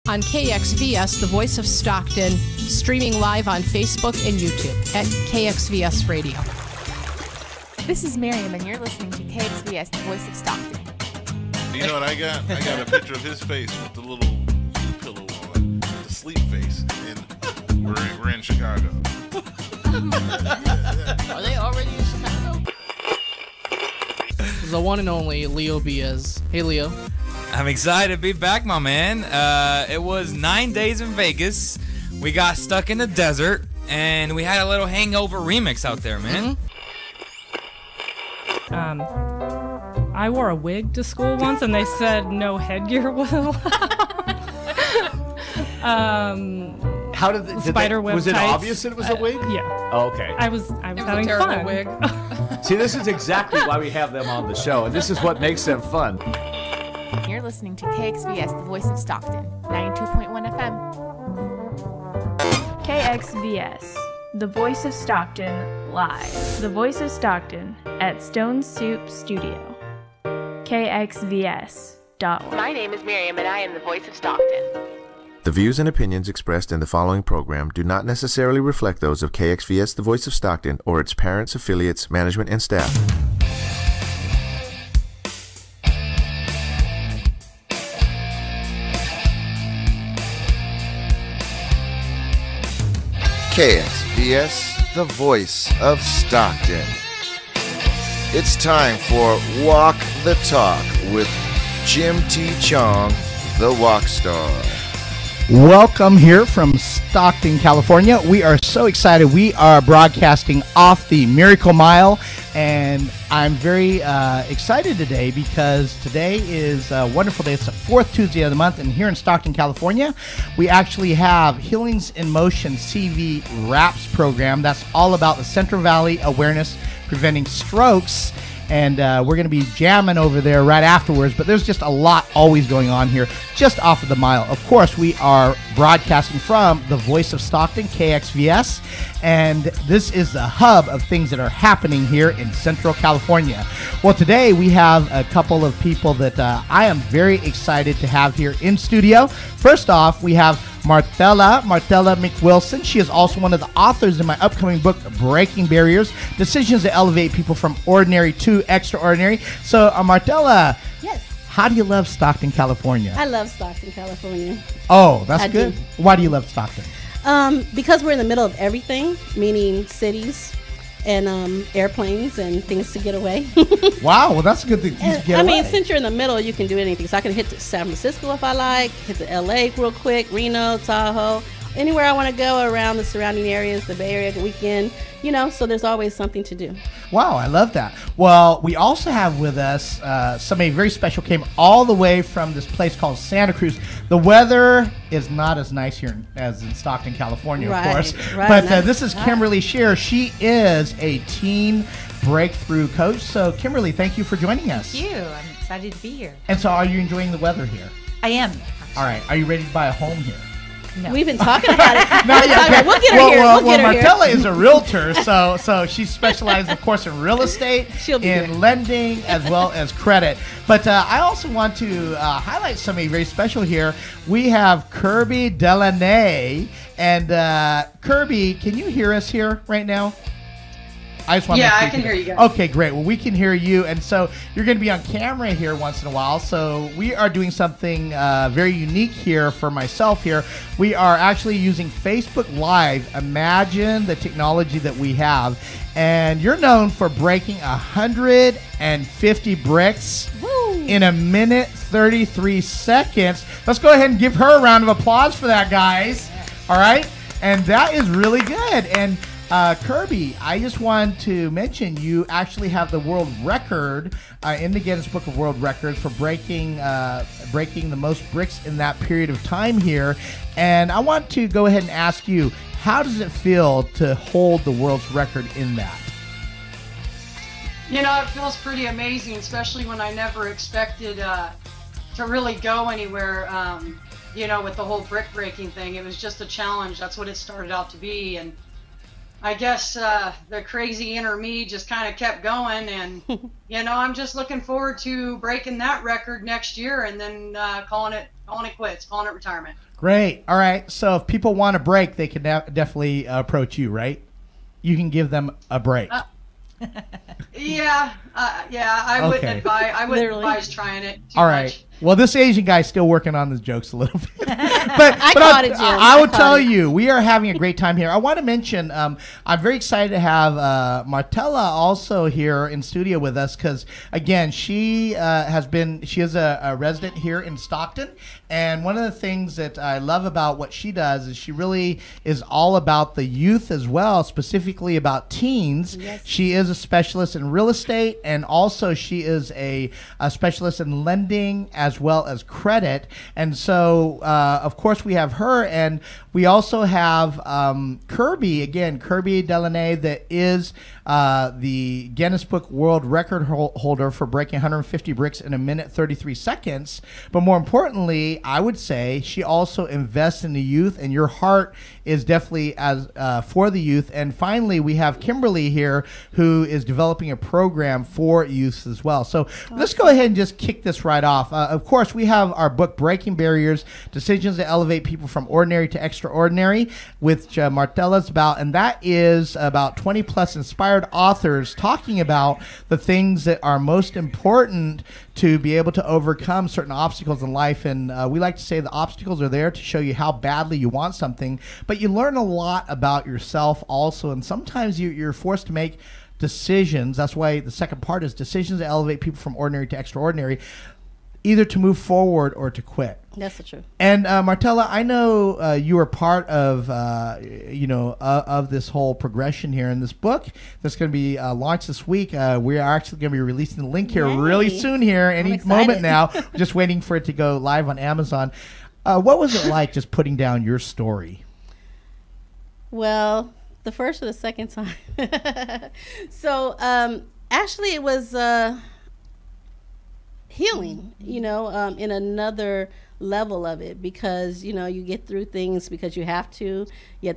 On KXVS, the voice of Stockton, streaming live on Facebook and YouTube at KXVS Radio. This is Miriam, and you're listening to KXVS, the voice of Stockton. You know what I got? I got a picture of his face with the little pillow on it, the sleep face, and we're in Chicago. Are they already in Chicago? The one and only Leo Biaz. Hey, Leo. I'm excited to be back, my man. It was 9 days in Vegas. We got stuck in the desert, and we had a little hangover remix out there, man. I wore a wig to school once, and they said no headgear was allowed. How did the spider web was it tights. Obvious that it was a wig? Yeah. Oh, okay. I was having terrible fun. wig. See, this is exactly why we have them on the show, and this is what makes them fun. You're listening to KXVS, the voice of Stockton, 92.1 FM. KXVS, the voice of Stockton, live. The voice of Stockton at Stone Soup Studio. KXVS.org. My name is Miriam, and I am the voice of Stockton. The views and opinions expressed in the following program do not necessarily reflect those of KXVS, the voice of Stockton, or its parents, affiliates, management, and staff. KXVS, the voice of Stockton. It's time for Walk the Talk with Jim T. Chong, the Wokstar. Welcome here from Stockton, California. We are so excited. We are broadcasting off the Miracle Mile, and I'm very excited today because today is a wonderful day. It's the fourth Tuesday of the month, and here in Stockton, California, we actually have Healings in Motion CV RAPS program. That's all about the Central Valley Awareness Preventing Strokes. And we're going to be jamming over there right afterwards. But there's just a lot always going on here just off of the mile. Of course, we are broadcasting from the voice of Stockton, KXVS. And this is the hub of things that are happening here in Central California. Well, today we have a couple of people that I am very excited to have here in studio. First off, we have Marthella McWilson. She is also one of the authors in my upcoming book, Breaking Barriers, Decisions that Elevate People from Ordinary to Extraordinary. So, Marthella, yes. How do you love Stockton, California? I love Stockton, California. Oh, that's good. do. Why do you love Stockton? Because we're in the middle of everything, meaning cities and airplanes and things to get away. Wow, well, that's a good thing to get away. I mean, since you're in the middle, you can do anything. So I can hit to San Francisco if I like, hit to LA real quick, Reno, Tahoe, anywhere I want to go around the surrounding areas, the Bay Area, the weekend, you know, so there's always something to do. Wow, I love that. Well, we also have with us somebody very special, came all the way from this place called Santa Cruz. The weather is not as nice here as in Stockton, California, of course. Right, but nice. this is Kimberly Schehrer. She is a teen breakthrough coach. So, Kimberly, thank you for joining us. Thank you. I'm excited to be here. And so, are you enjoying the weather here? I am. All right. Are you ready to buy a home here? No. We've been talking about it. No, yeah, okay. We'll get her here. We'll get her here. Marthella is a realtor, so she specializes, of course, in real estate, in lending, as well as credit. But I also want to highlight somebody very special here. We have Kirby Delanay. And Kirby, can you hear us here right now? I just want to I can hear you guys. Okay, great. Well, we can hear you. And so you're going to be on camera here once in a while. So we are doing something very unique here for myself here. We are actually using Facebook Live. Imagine the technology that we have. And you're known for breaking 150 bricks in a minute 33 seconds. Let's go ahead and give her a round of applause for that, guys. All right? And that is really good. And Kirby, I just wanted to mention you actually have the world record in the Guinness Book of World Records for breaking the most bricks in that period of time here. And I want to go ahead and ask you, how does it feel to hold the world's record in that? You know, it feels pretty amazing, especially when I never expected to really go anywhere, you know, with the whole brick breaking thing. It was just a challenge. That's what it started out to be. And I guess the crazy inner me just kind of kept going, and you know, I'm just looking forward to breaking that record next year and then calling it Calling it quits. Calling it retirement. Great. All right. So if people want a break, they can definitely approach you, right? You can give them a break. Yeah. I wouldn't advise. I wouldn't advise trying it. Too All right. much. Well, this Asian guy's still working on his jokes a little bit. but I will tell you, we are having a great time here. I want to mention, I'm very excited to have Marthella also here in studio with us because, again, she is a resident here in Stockton. And one of the things that I love about what she does is she really is all about the youth as well, specifically about teens. Yes. She is a specialist in real estate, and also she is a specialist in lending as well as credit. And so, of course, we have her, and we also have Kirby Delanay, that is the Guinness Book World Record holder for breaking 150 bricks in a minute 33 seconds. But more importantly, I would say she also invests in the youth, and your heart is definitely as for the youth. And finally, we have Kimberly here, who is developing a program for youth as well. So let's go ahead and just kick this right off. Of course, we have our book, Breaking Barriers, Decisions that Elevate People from Ordinary to Extraordinary, which Marthella's about, and that is about 20 plus inspired authors talking about the things that are most important to be able to overcome certain obstacles in life. And we like to say the obstacles are there to show you how badly you want something, but you learn a lot about yourself also, and sometimes you're forced to make decisions. That's why the second part is decisions that elevate people from ordinary to extraordinary, either to move forward or to quit. That's the truth. And Marthella, I know you were part of of this whole progression here in this book that's going to be launched this week. We are actually going to be releasing the link here really soon here, any moment now. We're just waiting for it to go live on Amazon. What was it like just putting down your story? Well, the first or the second time. So actually it was healing, in another level of it, because you get through things because you have to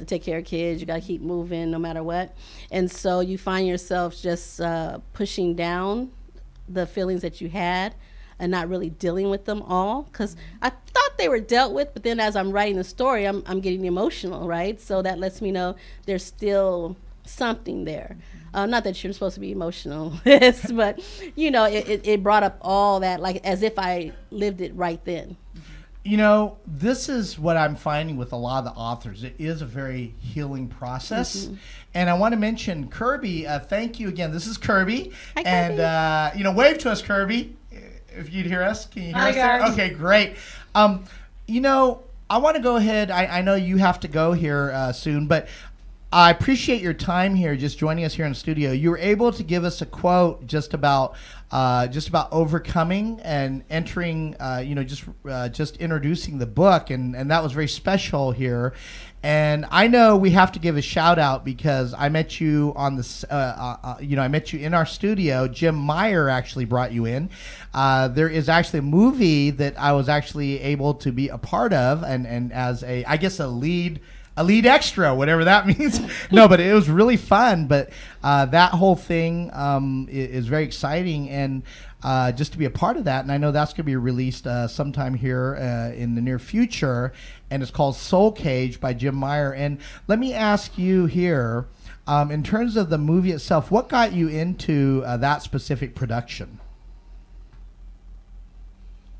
take care of kids, you got to keep moving no matter what, and so you find yourself just pushing down the feelings that you had and not really dealing with them all, because I thought they were dealt with, but then as I'm writing the story, I'm getting emotional, right? So that lets me know there's still something there. Not that you're supposed to be emotional, but it brought up all that, like as if I lived it right then. This is what I'm finding with a lot of the authors. It is a very healing process. Mm-hmm. And I want to mention Kirby. Thank you again. This is Kirby. Hi, Kirby. And, wave to us, Kirby, if you'd hear us. Can you hear us there? Okay, great. I want to go ahead. I know you have to go here soon, but I appreciate your time here, just joining us here in the studio. You were able to give us a quote just about overcoming and entering, just introducing the book, and that was very special here. And I know we have to give a shout out because I met you on this, I met you in our studio. Jim Meyer actually brought you in. There is actually a movie that I was actually able to be a part of, and as a lead extra, whatever that means. No, but it was really fun. But that whole thing is very exciting, and just to be a part of that. And I know that's going to be released sometime here in the near future. And it's called Soul Cage by Jim Meyer. And let me ask you here, in terms of the movie itself, what got you into that specific production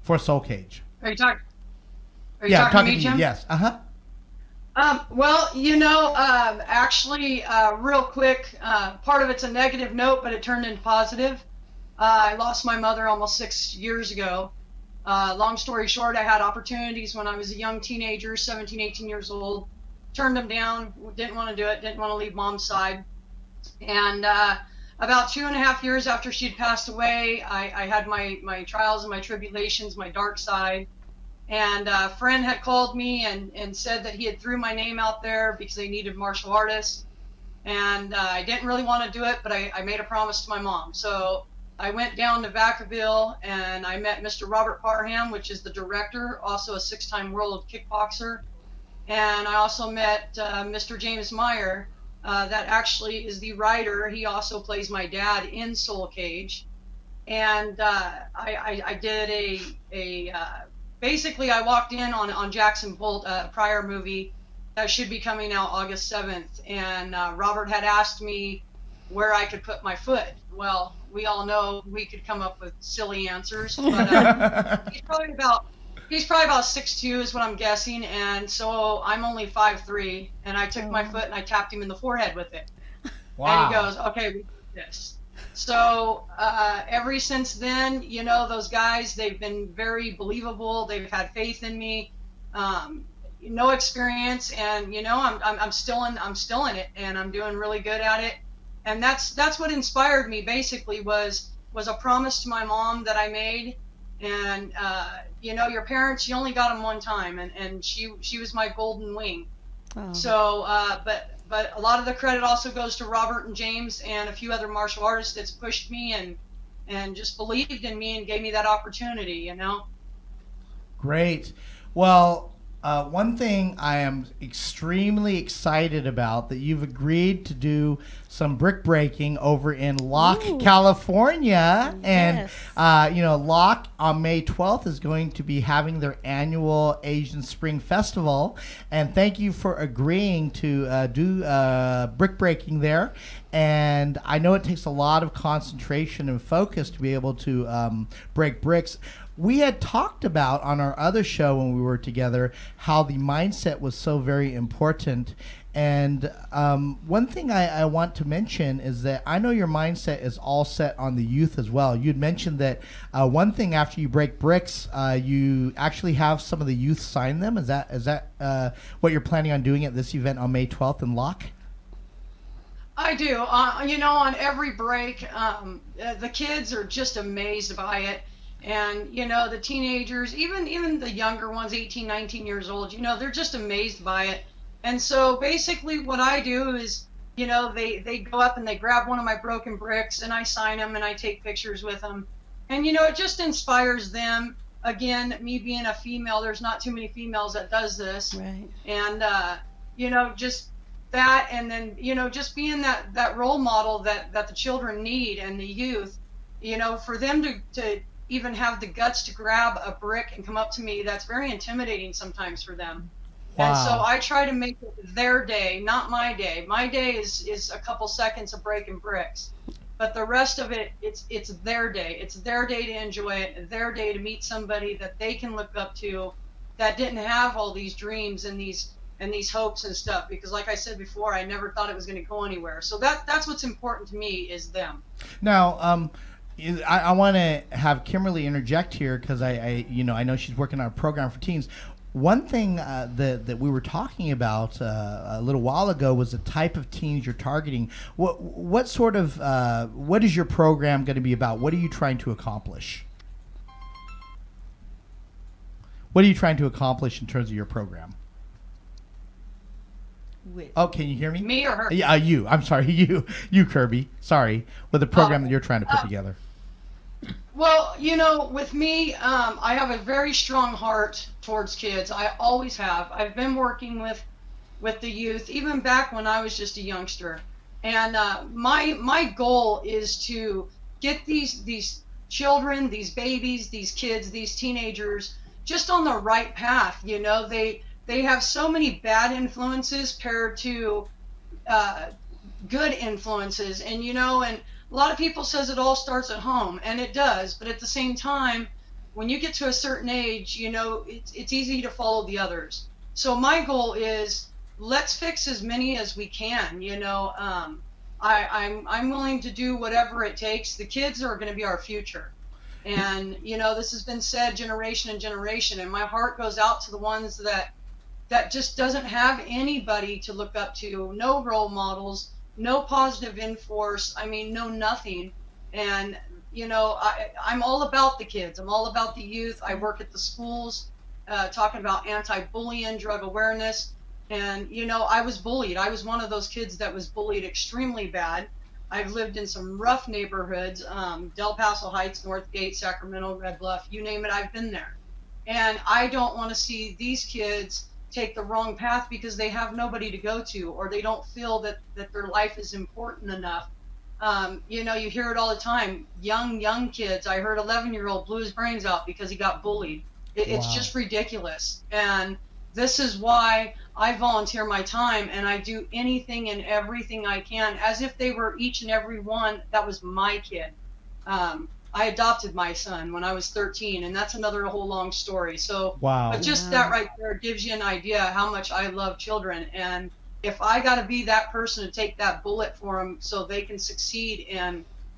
for Soul Cage? Are you talking to me, Jim? Yes. Uh-huh. Well, actually, real quick, part of it's a negative note, but it turned into positive. I lost my mother almost 6 years ago. Long story short, I had opportunities when I was a young teenager, 17, 18 years old, turned them down, didn't want to do it, didn't want to leave mom's side. And about 2.5 years after she'd passed away, I had my trials and my tribulations, my dark side. And a friend had called me and said that he had threw my name out there because they needed martial artists. And I didn't really want to do it, but I made a promise to my mom. So I went down to Vacaville and I met Mr. Robert Parham, which is the director, also a 6-time world kickboxer. And I also met Mr. James Meyer, that actually is the writer. He also plays my dad in Soul Cage. And I did a basically I walked in on Jackson Bolt, a prior movie that should be coming out August 7th, and Robert had asked me where I could put my foot. Well, we all know we could come up with silly answers, but he's probably about 6'2" is what I'm guessing, and so I'm only 5'3", and I took my foot and I tapped him in the forehead with it. Wow. And he goes, okay, we do this. So ever since then, you know, those guys, they've been very believable. They've had faith in me. No experience, and you know, I'm still in it, and I'm doing really good at it. And that's what inspired me. Basically, was a promise to my mom that I made. And you know, your parents, you only got them one time, and she was my golden wing. Oh. So, but a lot of the credit also goes to Robert and James and a few other martial artists that's pushed me and just believed in me and gave me that opportunity. You know. Great. Well, one thing I am extremely excited about, that you've agreed to do some brick breaking over in Locke, California. Yes. And, you know, Locke on May 12th is going to be having their annual Asian Spring Festival. And thank you for agreeing to do brick breaking there. And I know it takes a lot of concentration and focus to be able to break bricks. We had talked about on our other show when we were together how the mindset was so very important. And one thing I want to mention is that I know your mindset is all set on the youth as well. You'd mentioned that one thing after you break bricks, you actually have some of the youth sign them. Is that what you're planning on doing at this event on May 12th in Locke? I do. You know, on every break, the kids are just amazed by it. And, you know, the teenagers, even the younger ones, 18, 19 years old, you know, they're just amazed by it. And so basically what I do is, you know, they go up and they grab one of my broken bricks and I sign them and I take pictures with them. And, you know, it just inspires them. Again, me being a female, there's not too many females that does this. Right. And, you know, just that, and then, you know, just being that role model that the children need and the youth, you know, for them to even have the guts to grab a brick and come up to me, that's very intimidating sometimes for them. Wow. And so I try to make it their day, not my day. My day is a couple seconds of breaking bricks. But the rest of it, it's their day. It's their day to enjoy it, their day to meet somebody that they can look up to that didn't have all these dreams and these hopes and stuff. Because like I said before, I never thought it was going to go anywhere. So that's what's important to me, is them. Now, I want to have Kimberly interject here because I know she's working on a program for teens. One thing that we were talking about a little while ago was the type of teens you're targeting. What sort of what is your program going to be about? What are you trying to accomplish? What are you trying to accomplish in terms of your program? Oh, can you hear me? Me or her? Yeah, you. I'm sorry, you, Kirby. Sorry, with the program that you're trying to put together. Well, you know, with me, I have a very strong heart towards kids. I always have. I've been working with the youth, even back when I was just a youngster. And my goal is to get these children, these babies, these kids, these teenagers, just on the right path. You know, they have so many bad influences paired to good influences, and you know, and a lot of people says it all starts at home, and it does, but at the same time, when you get to a certain age, you know, it's easy to follow the others. So my goal is, let's fix as many as we can. You know, I'm willing to do whatever it takes. The kids are going to be our future, and you know, this has been said generation and generation, and my heart goes out to the ones that just doesn't have anybody to look up to, no role models, no positive enforce, I mean, no nothing. And, you know, I'm all about the kids. I'm all about the youth. I work at the schools talking about anti-bullying, drug awareness. And, you know, I was bullied. I was one of those kids that was bullied extremely bad. I've lived in some rough neighborhoods, Del Paso Heights, Northgate, Sacramento, Red Bluff, you name it, I've been there. And I don't want to see these kids take the wrong path because they have nobody to go to, or they don't feel that their life is important enough. You know, you hear it all the time. Young kids. I heard 11-year-old blew his brains out because he got bullied. It's just ridiculous. And this is why I volunteer my time, and I do anything and everything I can as if they were each and every one that was my kid. I adopted my son when I was 13, and that's another whole long story. So, but just that right there gives you an idea how much I love children. And if I got to be that person to take that bullet for them so they can succeed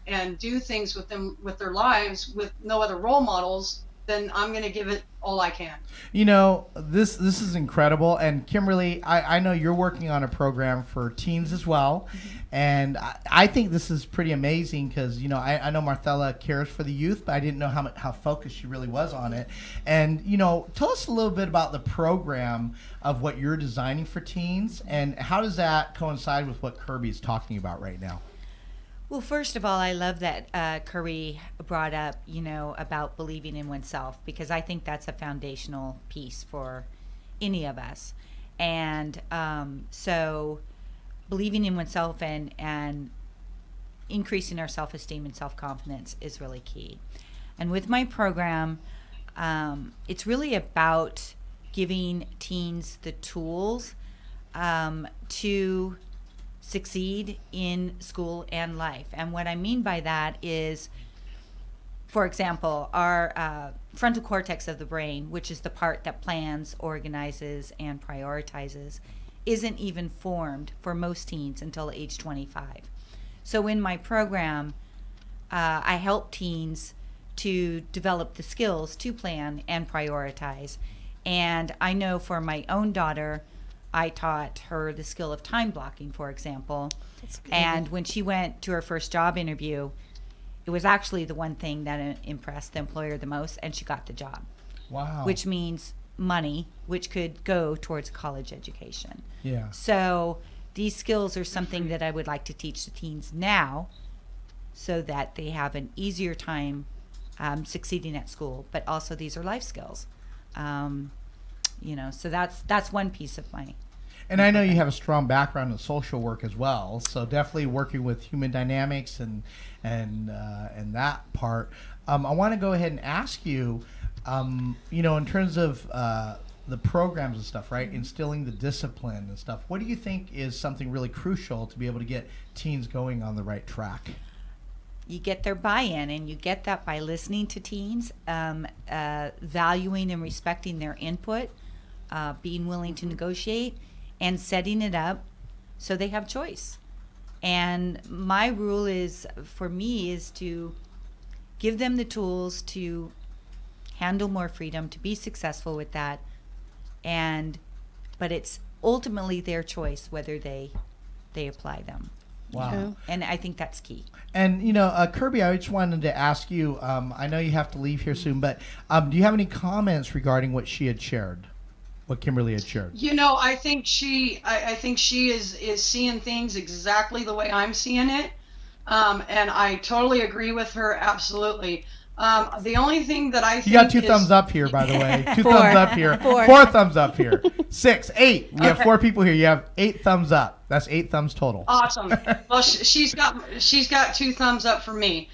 and do things with them, with their lives, with no other role models, then I'm going to give it all I can. You know, this is incredible. And Kimberly, I know you're working on a program for teens as well. And I think this is pretty amazing because, you know, I know Marthella cares for the youth, but I didn't know how focused she really was on it. And, you know, tell us a little bit about the program of what you're designing for teens, and how does that coincide with what Kirby is talking about right now? Well, first of all, I love that Kirby brought up, you know, about believing in oneself, because I think that's a foundational piece for any of us. And so believing in oneself and increasing our self-esteem and self-confidence is really key. And with my program, it's really about giving teens the tools to succeed in school and life. And what I mean by that is, for example, our frontal cortex of the brain, which is the part that plans, organizes, and prioritizes, isn't even formed for most teens until age 25. So in my program, I help teens to develop the skills to plan and prioritize. And I know for my own daughter, I taught her the skill of time blocking, for example. And when she went to her first job interview, it was actually the one thing that impressed the employer the most, and she got the job. Wow. Which means money, which could go towards college education. Yeah. So these skills are something that I would like to teach the teens now so that they have an easier time succeeding at school, but also these are life skills. You know, so that's one piece of my. And I know you have a strong background in social work as well, so definitely working with human dynamics and that part. I want to go ahead and ask you, you know, in terms of the programs and stuff, right? Instilling the discipline and stuff. What do you think is something really crucial to be able to get teens going on the right track? You get their buy-in, and you get that by listening to teens, valuing and respecting their input, being willing to negotiate, and setting it up so they have choice. And my rule is, for me, is to give them the tools to handle more freedom, to be successful with that. But it's ultimately their choice whether they apply them. Wow. And I think that's key. And, you know, Kirby, I just wanted to ask you, I know you have to leave here soon, but do you have any comments regarding what she had shared, what Kimberly had shared? You know, I think she is seeing things exactly the way I'm seeing it. And I totally agree with her, absolutely. The only thing that I think you got two thumbs up here, by the way. Two Four. thumbs up here. Four thumbs up here. 6, 8. We have 4 people here. You have 8 thumbs up. That's 8 thumbs total. Awesome. Well, she's got 2 thumbs up for me.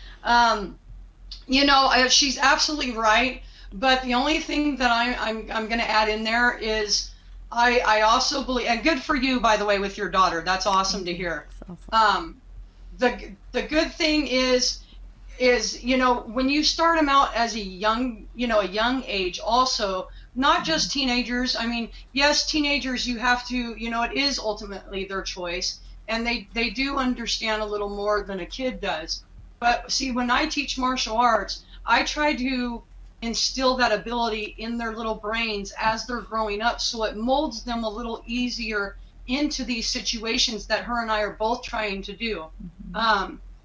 You know, she's absolutely right. But the only thing that I'm going to add in there is I also believe, and good for you, by the way, with your daughter. That's awesome to hear. The good thing is, you know, when you start them out as a young age, also, not just teenagers. I mean, yes, teenagers, you have to, you know, it is ultimately their choice, and they do understand a little more than a kid does. But see, when I teach martial arts, I try to instill that ability in their little brains as they're growing up, so it molds them a little easier into these situations that her and I are both trying to do.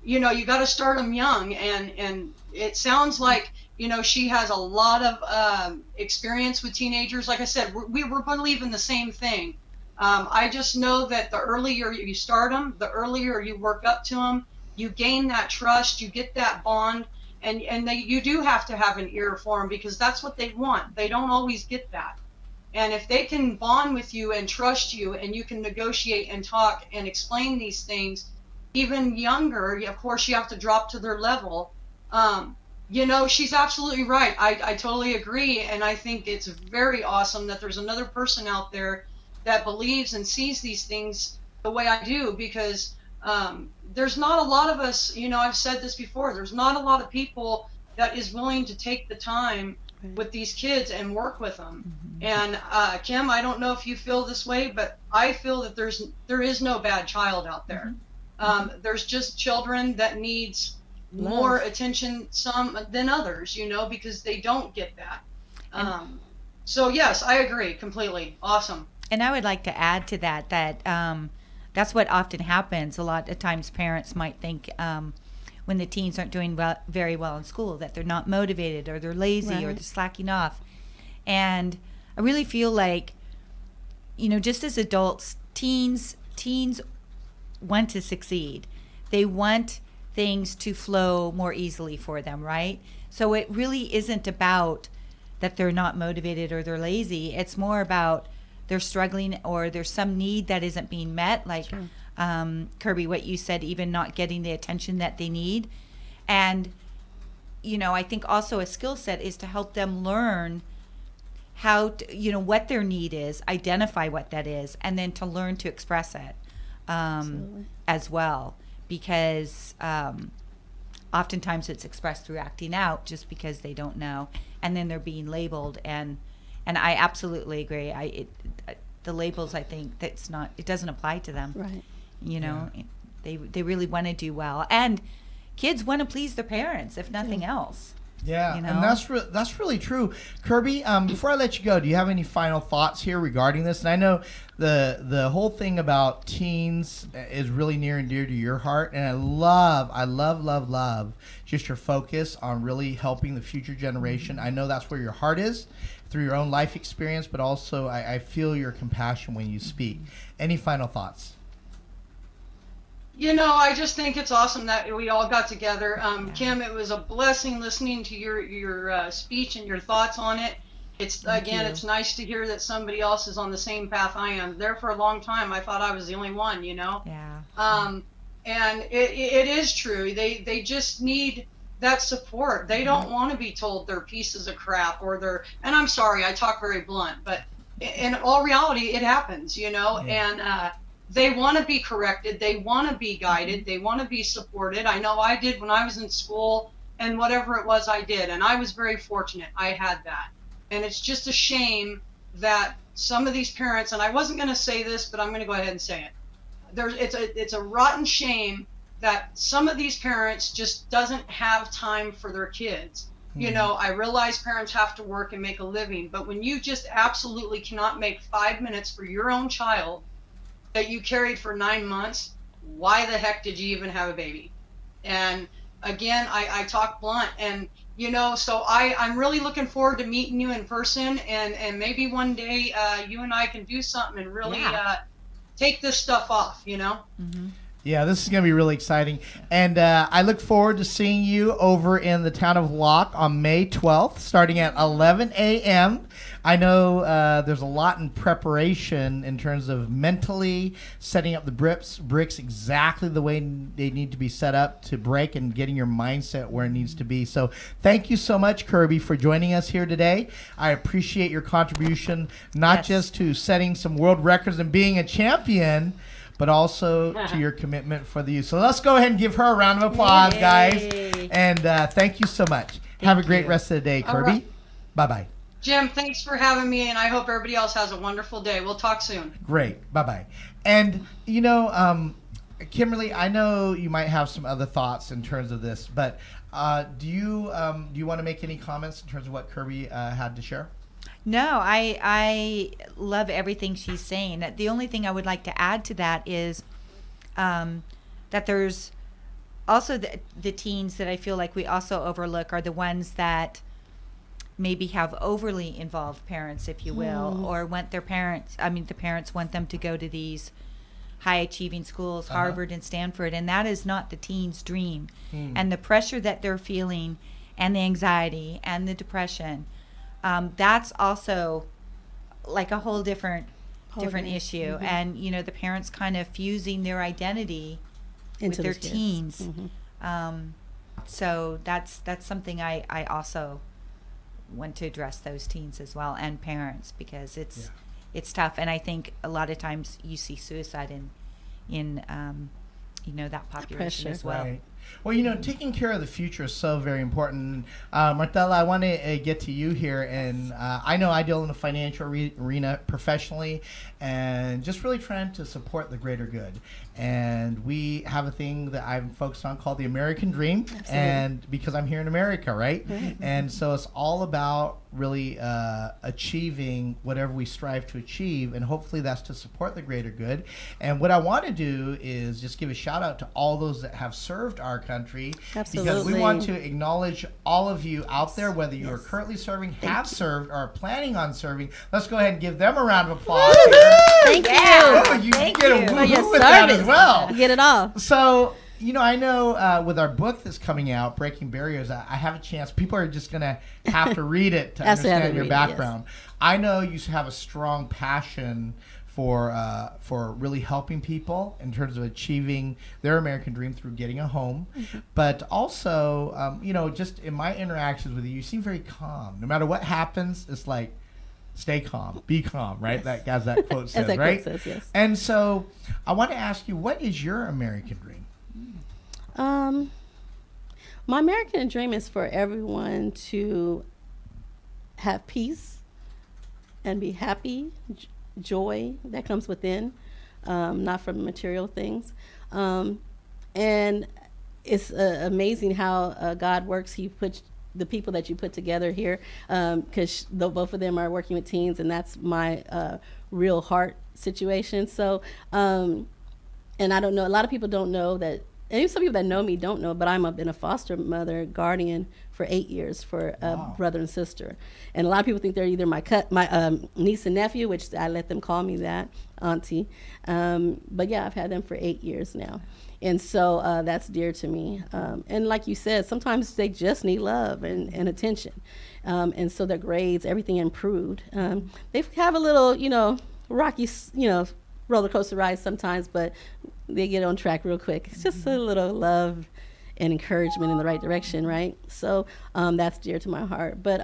You know, you got to start them young, and it sounds like, you know, she has a lot of experience with teenagers. Like I said, we're believing the same thing. I just know that the earlier you start them, the earlier you work up to them, you gain that trust, you get that bond, and you do have to have an ear for them, because that's what they want. They don't always get that. And if they can bond with you and trust you, and you can negotiate and talk and explain these things, even younger, of course, you have to drop to their level. you know, she's absolutely right. I totally agree, and I think it's very awesome that there's another person out there that believes and sees these things the way I do, because there's not a lot of us, you know, I've said this before, there's not a lot of people that is willing to take the time with these kids and work with them. And Kim, I don't know if you feel this way, but I feel that there is no bad child out there. There's just children that needs more attention some than others, you know, because they don't get that. So yes, I agree completely. Awesome. And I would like to add to that that's what often happens. A lot of times parents might think when the teens aren't doing very well in school that they're not motivated, or they're lazy, or they're slacking off. And I really feel like, you know, just as adults, teens want to succeed. They want things to flow more easily for them, right? So it really isn't about that they're not motivated or they're lazy. It's more about they're struggling, or there's some need that isn't being met, like Kirby, what you said, even not getting the attention that they need. And, you know, I think also a skill set is to help them learn how to, you know, what their need is, identify what that is, and then to learn to express it as well. Because oftentimes it's expressed through acting out just because they don't know, and then they're being labeled. And I absolutely agree. The labels, I think it doesn't apply to them. Right. You know, they really want to do well, and kids want to please their parents, if nothing else. Yeah, you know? And that's really true. Kirby, before I let you go, do you have any final thoughts here regarding this? And I know the whole thing about teens is really near and dear to your heart, and I love just your focus on really helping the future generation. I know that's where your heart is through your own life experience, but also I feel your compassion when you speak. Any final thoughts? You know, I just think it's awesome that we all got together. Kim, it was a blessing listening to your speech and your thoughts on it. It's it's nice to hear that somebody else is on the same path I am. There for a long time, I thought I was the only one, you know? Yeah. And it is true. They just need that support. They don't want to be told they're pieces of crap, or they're, and I'm sorry, I talk very blunt, but in all reality, it happens, you know? And they want to be corrected. They want to be guided. They want to be supported. I know I did when I was in school, and whatever it was I did. And I was very fortunate. I had that. And it's just a shame that some of these parents, and I wasn't going to say this, but I'm going to go ahead and say it. It's a rotten shame that some of these parents just doesn't have time for their kids. You know, I realize parents have to work and make a living, but when you just absolutely cannot make 5 minutes for your own child that you carried for 9 months, why the heck did you even have a baby? And again, I talk blunt, and you know, so I'm really looking forward to meeting you in person, and maybe one day you and I can do something and really take this stuff off, you know? Yeah, this is going to be really exciting. And I look forward to seeing you over in the town of Locke on May 12th, starting at 11 a.m. I know there's a lot in preparation in terms of mentally setting up the bricks exactly the way they need to be set up to break, and getting your mindset where it needs to be. So thank you so much, Kirby, for joining us here today. I appreciate your contribution, not just to setting some world records and being a champion, but also to your commitment for the youth. So let's go ahead and give her a round of applause, guys. And thank you so much. Have a great rest of the day, Kirby. Right. Bye-bye. Jim, thanks for having me, and I hope everybody else has a wonderful day. We'll talk soon. Great. Bye-bye. And, you know, Kimberly, I know you might have some other thoughts in terms of this, but do you want to make any comments in terms of what Kirby had to share? No, I love everything she's saying. The only thing I would like to add to that is that there's also the teens that I feel like we also overlook are the ones that maybe have overly involved parents, if you will, or want their parents, the parents want them to go to these high achieving schools, Harvard and Stanford, and that is not the teen's dream. And the pressure that they're feeling, and the anxiety and the depression, that's also like a whole different issue. And you know, the parents kind of fusing their identity with their teens. So that's something I also want to address, those teens as well, and parents, because it's tough. And I think a lot of times you see suicide in that population as well. Right. Well, taking care of the future is so very important. Marthella, I want to get to you here. And I know I deal in the financial arena professionally and just really trying to support the greater good. And we have a thing that I'm focused on called the American Dream. Absolutely. And because I'm here in America, right? And so it's all about really achieving whatever we strive to achieve, and hopefully that's to support the greater good. And what I want to do is just give a shout out to all those that have served our country. Absolutely. Because we want to acknowledge all of you out there, whether you are currently serving, have served, or are planning on serving. Let's go ahead and give them a round of applause. Thank you. Oh, you Thank get you a for your woo with that as well. You get it all. So, I know with our book that's coming out, Breaking Barriers, I have a chance. People are just going to have to read it to understand your background. Yes. I know you have a strong passion for really helping people in terms of achieving their American dream through getting a home. But also, just in my interactions with you, you seem very calm. No matter what happens, it's like, stay calm, be calm, right? Yes. As that quote says, right? Quote says, yes. And so I want to ask you, what is your American dream? My American dream is for everyone to have peace and be happy, joy that comes within, not from material things. And it's amazing how God works. He puts the people that you put together here, because both of them are working with teens, and that's my real heart situation. So, and I don't know, a lot of people don't know that, and even some people that know me don't know, but I've been a foster mother, guardian for 8 years for a brother and sister. And a lot of people think they're either my niece and nephew, which I let them call me that, auntie. But yeah, I've had them for 8 years now. And so that's dear to me. And like you said, sometimes they just need love and attention. And so their grades, everything improved. They have a little, rocky, roller coaster ride sometimes, but they get on track real quick. It's just a little love and encouragement in the right direction, right? So that's dear to my heart. But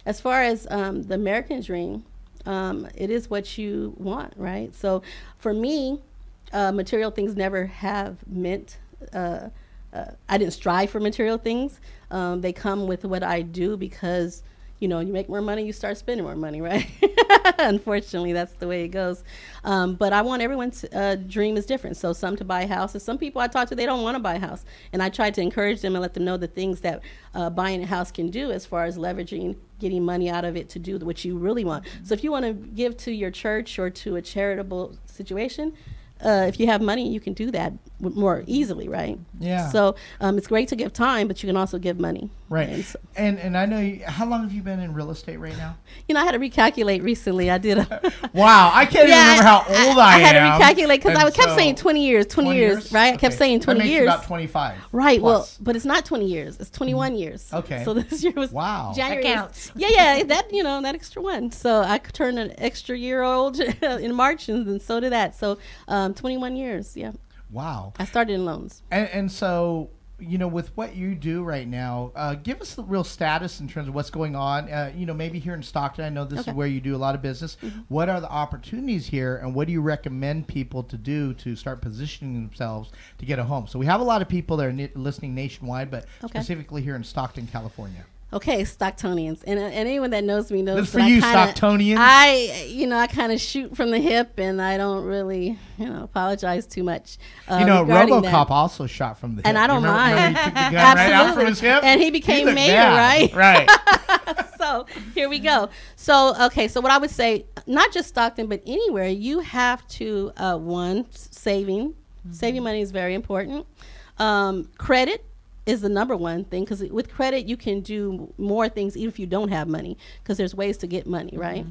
as far as the American dream, it is what you want, right? So for me, material things never have meant, I didn't strive for material things. They come with what I do because, you make more money, you start spending more money, right? Unfortunately, that's the way it goes. But I want everyone's dream is different. So some to buy houses. Some people I talk to, they don't want to buy a house. And I try to encourage them and let them know the things that buying a house can do as far as leveraging, getting money out of it to do what you really want. So if you want to give to your church or to a charitable situation, if you have money, you can do that more easily, right? Yeah. So it's great to give time, but you can also give money. Right. And, so, and I know how long have you been in real estate right now? I had to recalculate recently. I did a wow, I can't even remember how old I am. I had to recalculate because I kept saying 20 years, right? I kept saying 20 years. About 25. Right. Plus. Well, but it's not 20 years. It's 21 years. Okay. So this year was January. That counts. Yeah, that that extra one. So I turned an extra year old in March, and so did that. So 21 years. Yeah. Wow. I started in loans. And so, with what you do right now, give us the real status in terms of what's going on. Maybe here in Stockton, I know this is where you do a lot of business. What are the opportunities here, and what do you recommend people to do to start positioning themselves to get a home? So we have a lot of people that are listening nationwide, but specifically here in Stockton, California. Okay, Stocktonians, and anyone that knows me knows this for you, Stocktonians. I kind of shoot from the hip, and I don't really, apologize too much. RoboCop also shot from the hip, and I don't mind. He took the gun right out from his hip, and he became mayor, right? Right. So here we go. So so what I would say, not just Stockton, but anywhere, you have to saving money is very important. Credit is the number one thing, because with credit you can do more things even if you don't have money, because there's ways to get money, right?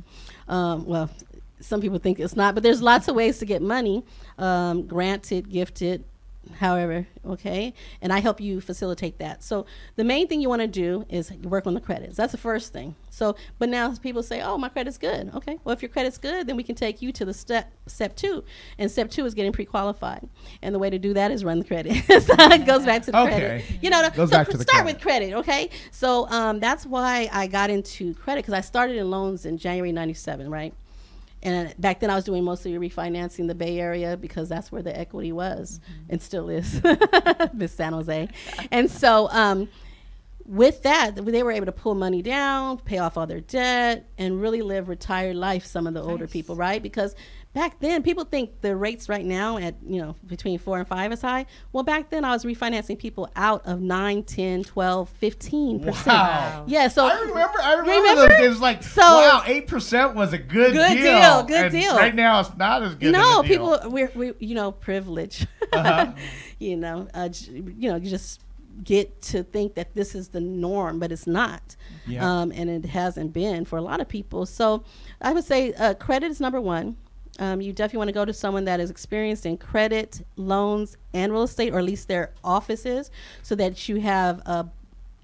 Well, some people think it's not, but there's lots of ways to get money, granted, gifted, however, okay? And I help you facilitate that. So the main thing you want to do is work on the credits. That's the first thing. So, but now people say, oh, my credit's good. Okay, well, if your credit's good, then we can take you to the step 2. And step 2 is getting pre-qualified. And the way to do that is run the credit. So it goes back to the credit. You know, goes back to the start credit. with credit, okay? So that's why I got into credit, because I started in loans in January 97, right? And back then I was doing mostly refinancing the Bay Area because that's where the equity was and still is, Miss San Jose. And so with that, they were able to pull money down, pay off all their debt, and really live retired life, some of the older people, right? Because back then, people think the rates right now at, you know, between 4 and 5 is high. Well, back then I was refinancing people out of 9, 10, 12, 15%. Wow. Yeah, so I remember those days, like, so, wow, 8% was a good deal. Good deal. Right now it's not as good. No, of a deal. people, we're you know, privilege. You know, you just get to think that this is the norm, but it's not. Yeah. And it hasn't been for a lot of people. So I would say credit is number one. You definitely want to go to someone that is experienced in credit, loans, and real estate, or at least their offices, so that you have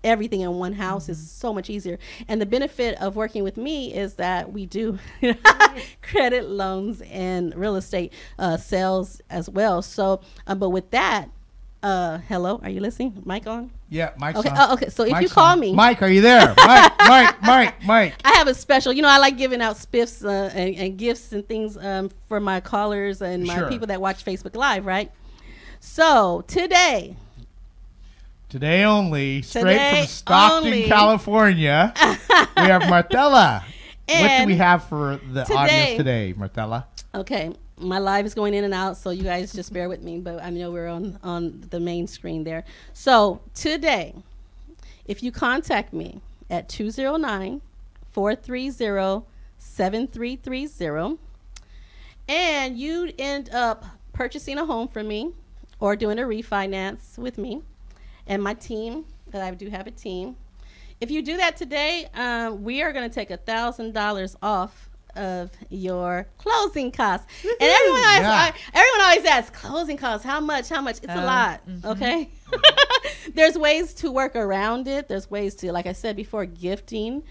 everything in one house. Is so much easier. And the benefit of working with me is that we do credit, loans, and real estate sales as well. So, but with that, hello, are you listening? Mic on? Yeah, mic's okay. on. Okay, so if Mic's you call on. me. Mike, are you there? Mike. I have a special, you know, I like giving out spiffs and gifts and things for my callers and my people that watch Facebook Live, right? So today only, straight from Stockton, California, we have Marthella. What do we have for the audience today, Marthella? Okay. My live is going in and out, so you guys just bear with me, but I know we're on the main screen there. So today, if you contact me at 209-430-7330, and you end up purchasing a home from me or doing a refinance with me and my team, that I do have a team. If you do that today, we are going to take $1,000 off of your closing costs. And everyone always asks, closing costs, how much? It's a lot, okay? There's ways to work around it. There's ways to, like I said before, gifting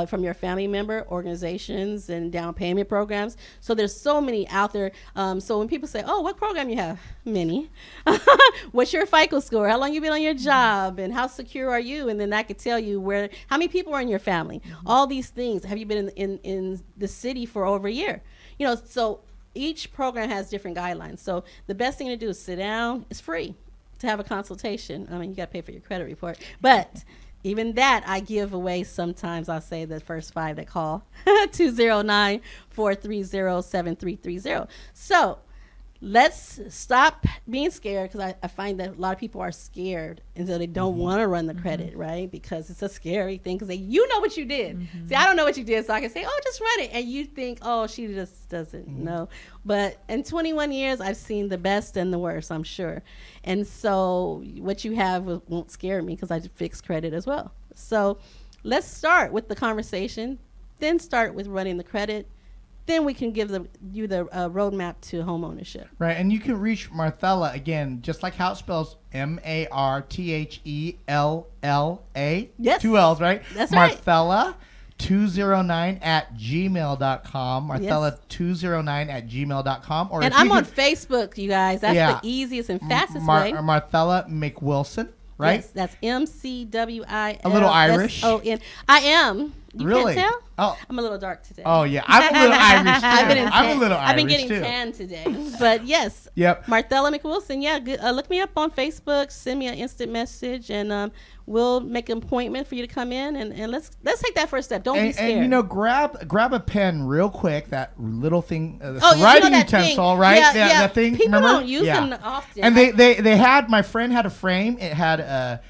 from your family member, organizations, and down payment programs. So there's so many out there. So when people say, oh, what program you have? Many. What's your FICO score? How long you been on your job? And how secure are you? And then that could tell you how many people are in your family. All these things. Have you been in the city for over a year? You know, so each program has different guidelines. So the best thing to do is sit down. It's free to have a consultation. I mean, you got to pay for your credit report. But even that, I give away sometimes. I'll say the first 5 that call, 209-430-7330. So let's stop being scared, because I find that a lot of people are scared, and so they don't want to run the credit, right? Because it's a scary thing, because you know what you did. See, I don't know what you did, so I can say, oh, just run it. And you think, oh, she just doesn't know. But in 21 years, I've seen the best and the worst, I'm sure. And so what you have won't scare me, because I fix credit as well. So let's start with the conversation, then start with running the credit. Then we can give you the roadmap to home ownership. Right, and you can reach Marthella, again, just like how it spells, Marthella. Yes. 2 L's, right? That's right. Marthella 209@gmail.com. Marthella 209@gmail.com. And I'm on Facebook, you guys. That's the easiest and fastest way. Marthella McWilson, right? Yes, that's MCWILSON. A little Irish. I am. You really? can't tell? Oh. I'm a little dark today. Oh, yeah. I'm a little Irish, too. I've been getting tan today. But, yes. Yep. Marthella McWilson. Yeah, look me up on Facebook. Send me an instant message, and we'll make an appointment for you to come in. And let's take that first step. Don't be scared. And, you know, grab a pen real quick, that little thing, writing utensil, right? Yeah, that thing. People remember? don't use them often. And they had, my friend had a frame. It had a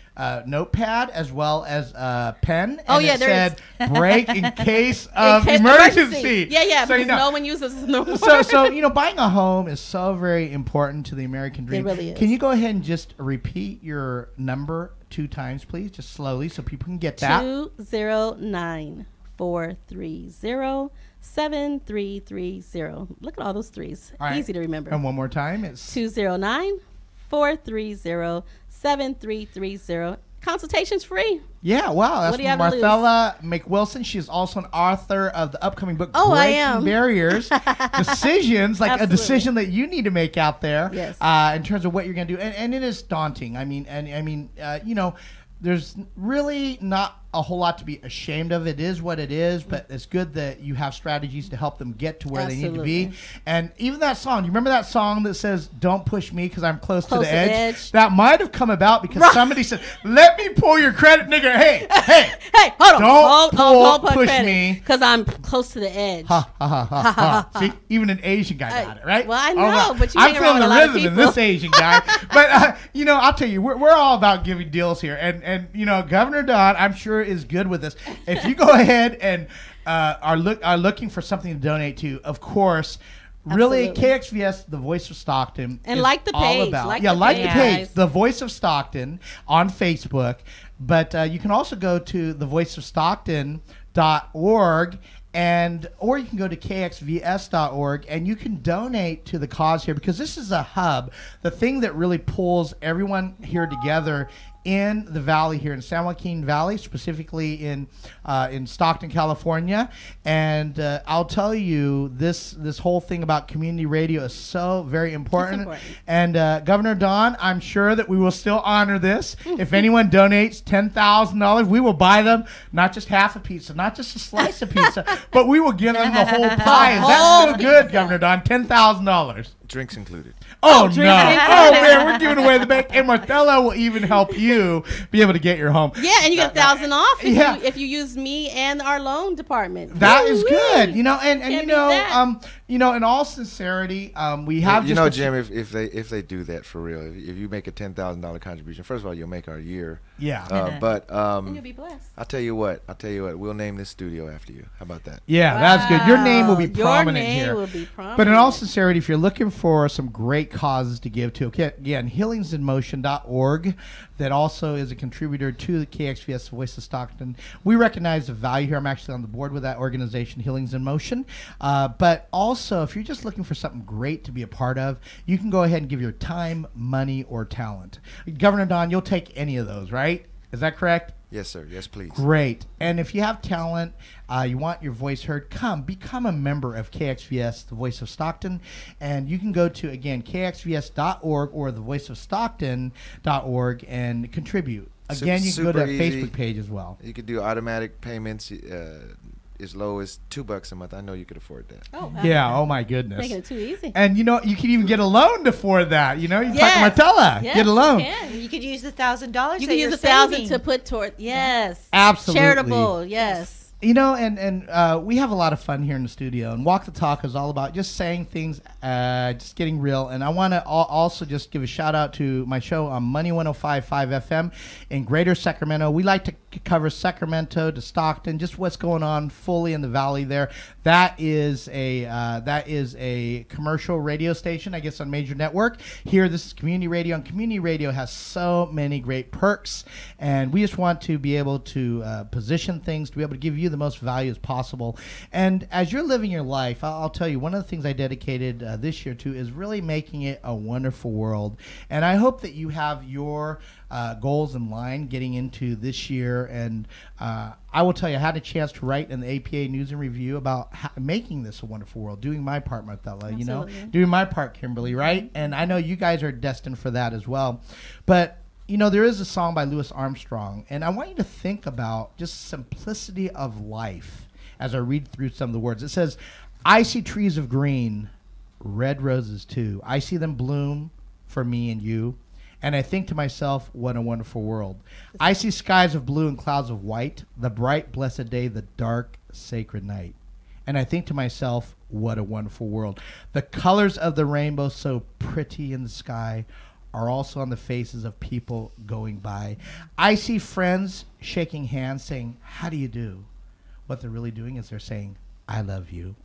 notepad as well as a pen. And it said break in case of emergency. Yeah, so, because no one uses them no more. So, you know, buying a home is so very important to the American dream. It really is. Can you go ahead and just repeat your number 2 times, please? Just slowly so people can get that. 209-430-7330. Look at all those threes. All right. Easy to remember. And one more time. It's 209 430-7330. Consultation's free. Yeah, wow. That's What do you have to lose? Marthella McWilson. She's also an author of the upcoming book, Oh, I Breaking am. Barriers. Decisions, like Absolutely. a decision that you need to make out there Yes. in terms of what you're going to do. And it is daunting. I mean, you know, there's really not a whole lot to be ashamed of. It is what it is, but it's good that you have strategies to help them get to where they need to be. And even that song, you remember that song that says, "Don't push me because I'm close to the edge"? That might have come about because somebody said, "Let me pull your credit, nigga. Hey, hold on. don't push me because I'm close to the edge." Ha, ha, ha, ha, ha. See, even an Asian guy got it, right? Well, I know, All right. but you I'm hang around feeling with the a lot of rhythm in people. this Asian guy. But, you know, I'll tell you, we're all about giving deals here. And you know, Governor Don, I'm sure, is good with this. If you go ahead and are looking for something to donate to, of course, really, Absolutely. KXVS, the Voice of Stockton, And is like the all page. about. Like Yeah, the like the page, page, guys. the Voice of Stockton on Facebook. But you can also go to thevoiceofstockton.org, or you can go to kxvs.org, and you can donate to the cause here, because this is a hub, the thing that really pulls everyone here together in the valley here in San Joaquin Valley, specifically in Stockton, California. And I'll tell you, this whole thing about community radio is so very important. And Governor Don, I'm sure that we will still honor this. If anyone donates $10,000, we will buy them not just half a pizza, not just a slice of pizza, but we will give them the whole pie. Is that still good, Governor Don? $10,000. Drinks included. Oh, no. Oh, man, we're giving away the bank. And Marthella will even help you be able to get your home. Yeah, and you get $1,000 off Yeah. if you use me and our loan department. That is good. You know, and Can't you beat know, that. you know, in all sincerity, we have You just know, a- Jim, if they do that for real, if you make a $10,000 contribution, first of all, you'll make our year. Yeah. But And you'll be blessed. I'll tell you what. We'll name this studio after you. How about that? Yeah, that's good. Your name will be Your prominent name here. will be prominent. But in all sincerity, if you're looking for some great causes to give to, okay, again, healingsinmotion.org, that also is a contributor to the KXVS Voice of Stockton. We recognize the value here. I'm actually on the board with that organization, Healings in Motion. But also, if you're just looking for something great to be a part of, you can go ahead and give your time, money, or talent. Governor Don, you'll take any of those, right? Is that correct? Yes, sir. Yes, please. Great. And if you have talent, you want your voice heard, become a member of KXVS, the Voice of Stockton. And you can go to, again, kxvs.org or thevoiceofstockton.org and contribute. Again, you can go to that Super easy. Facebook page as well. You could do automatic payments as low as $2 a month. I know you could afford that. Oh, wow. Yeah, oh my goodness. Making it too easy. And you know, you can even get a loan to afford that. You know, you Yes. talk to Marthella, Yes, get a loan. you can. You could use the $1,000. You that can you're use $1,000 saving. to put toward, yes. Absolutely. Charitable, yes. You know, and we have a lot of fun here in the studio. And Walk the Talk is all about just saying things, just getting real. And I want to also just give a shout out to my show on Money 105.5 FM in Greater Sacramento. We like to cover Sacramento to Stockton, just what's going on fully in the valley there. That is a commercial radio station, I guess, on major network. Here, this is community radio, and community radio has so many great perks. And we just want to be able to position things to be able to give you the most value as possible. And as you're living your life, I'll tell you, one of the things I dedicated this year to is really making it a wonderful world. And I hope that you have your goals in line getting into this year. And I will tell you, I had a chance to write in the APA News and Review about making this a wonderful world, doing my part, Marthella, you know, doing my part, Kimberly, right? And I know you guys are destined for that as well. But you know, there is a song by Louis Armstrong, and I want you to think about just simplicity of life as I read through some of the words. It says, I see trees of green, red roses too. I see them bloom for me and you, and I think to myself, what a wonderful world. I see skies of blue and clouds of white, the bright, blessed day, the dark, sacred night. And I think to myself, what a wonderful world. The colors of the rainbow so pretty in the sky are also on the faces of people going by. I see friends shaking hands saying, how do you do? What they're really doing is they're saying, I love you.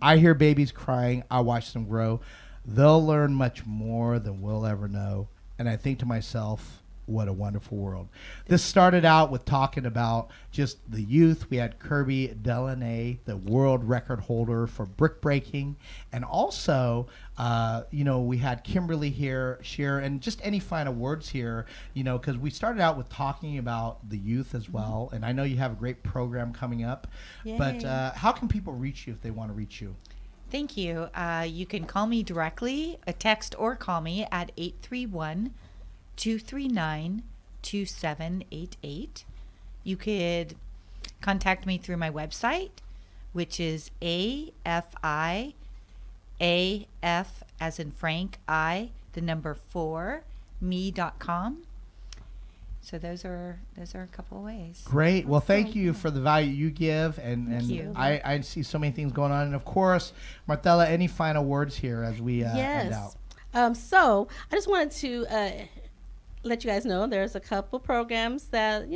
I hear babies crying. I watch them grow. They'll learn much more than we'll ever know. And I think to myself, what a wonderful world. This started out with talking about just the youth. We had Kirby Delanay, the world record holder for brick breaking. And also, we had Kimberly Schehrer, and just any final words here, because we started out with talking about the youth as well. And I know you have a great program coming up. Yay. But how can people reach you if they want to reach you? Thank you. You can call me directly, a text or call me at 831-239-2788. You could contact me through my website, which is AF as in Frank, I, the number 4, me.com. So those are a couple of ways. Great. Well, thank you for the value you give, and you. I see so many things going on. And of course, Marthella, any final words here as we end out? So I just wanted to let you guys know there's a couple programs that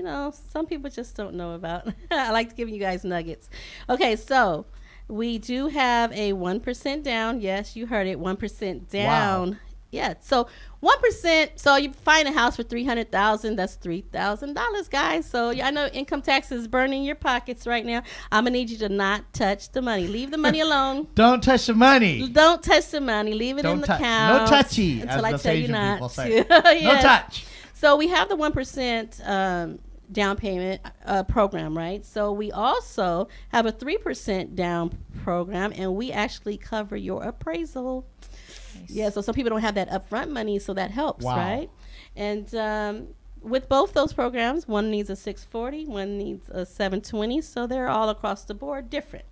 some people just don't know about. I like to give you guys nuggets. Okay, so we do have a 1% down. Yes, you heard it, 1% down. Wow. Yeah, so 1%. So you find a house for $300,000. That's $3,000, guys. So I know income tax is burning your pockets right now. I'm gonna need you to not touch the money. Leave the money alone. Don't touch the money. Don't touch the money. Leave it in the account. No touchy, until I as tell the you Asian not people say. Yes. No touch. So we have the 1% down payment program, right? So we also have a 3% down program, and we actually cover your appraisal. Nice. Yeah, so some people don't have that upfront money, so that helps, right? And with both those programs, one needs a 640, one needs a 720, so they're all across the board different.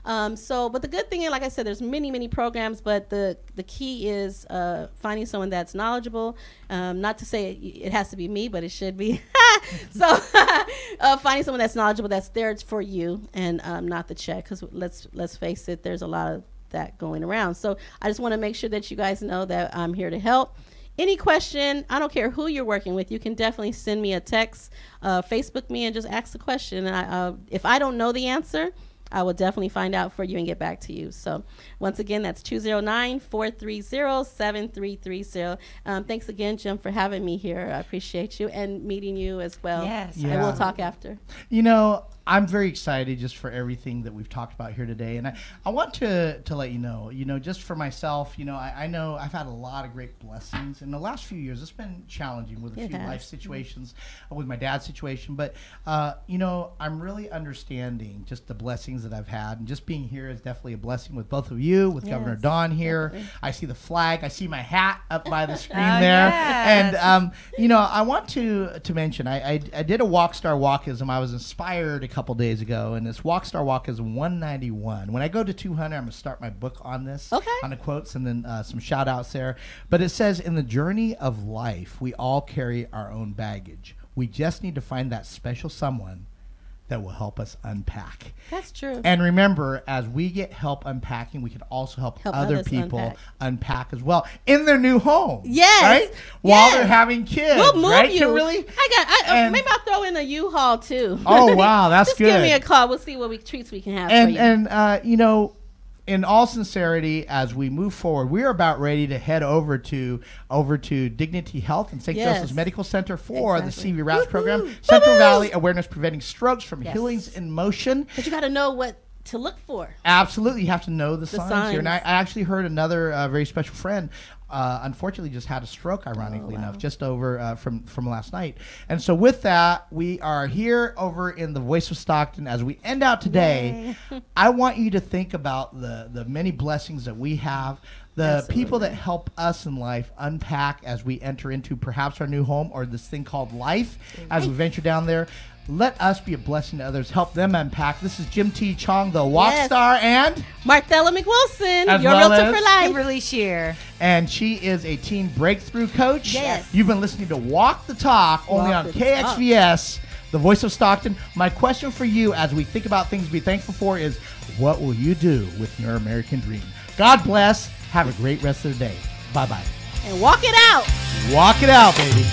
But the good thing is, like I said, there's many programs, but the key is finding someone that's knowledgeable. Not to say it has to be me, but it should be. So finding someone that's knowledgeable, that's there for you, and not the check, because let's face it, there's a lot of that going around. So I just want to make sure that you guys know that I'm here to help. Any question, I don't care who you're working with, you can definitely send me a text, Facebook me, and just ask the question. And if I don't know the answer, I will definitely find out for you and get back to you. So once again, that's 209-430-7330. Thanks again, Jim, for having me here. I appreciate you, and meeting you as well. Yes. Yeah. And we'll talk after. I'm very excited just for everything that we've talked about here today. And I want to let you know, just for myself, I know I've had a lot of great blessings in the last few years. It's been challenging with a few life situations, with my dad's situation. But, I'm really understanding just the blessings that I've had. And just being here is definitely a blessing with both of you, with Governor Don here. Definitely. I see the flag. I see my hat up by the screen there. Yes. And, I want to mention, I did a Wokstar walkism. I was inspired a couple days ago, and this Wokstar walkism 191. When I go to 200, I'm going to start my book on this, on the quotes, and then some shout outs there. But it says, in the journey of life, we all carry our own baggage. We just need to find that special someone that will help us unpack. That's true. And remember, as we get help unpacking, we can also help other people unpack as well in their new home. Yes. Right? While they're having kids. We'll move right, you. Kimberly? Maybe I'll throw in a U-Haul too. Oh, wow. That's good. Just give me a call. We'll see what treats we can have for you. And in all sincerity, as we move forward, we're about ready to head over to Dignity Health and St. Joseph's Medical Center for the CV RAPS program, Central Valley Awareness Preventing Strokes from Healings in Motion. But you got to know what to look for. Absolutely. You have to know the signs here. And I actually heard another very special friend unfortunately just had a stroke, ironically enough, just over from last night. And so with that, we are here over in the Voice of Stockton. As we end out today, I want you to think about the many blessings that we have, the people that help us in life unpack as we enter into perhaps our new home or this thing called life as we venture down there. Let us be a blessing to others. Help them unpack. This is Jim T. Chong, the Wokstar, and Marthella McWilson, your realtor for life. Kimberly Schehrer. And she is a teen breakthrough coach. Yes. You've been listening to Walk the Talk only on KXVS, the Voice of Stockton. My question for you as we think about things to be thankful for is, what will you do with your American dream? God bless. Have a great rest of the day. Bye-bye. And walk it out. Walk it out, baby.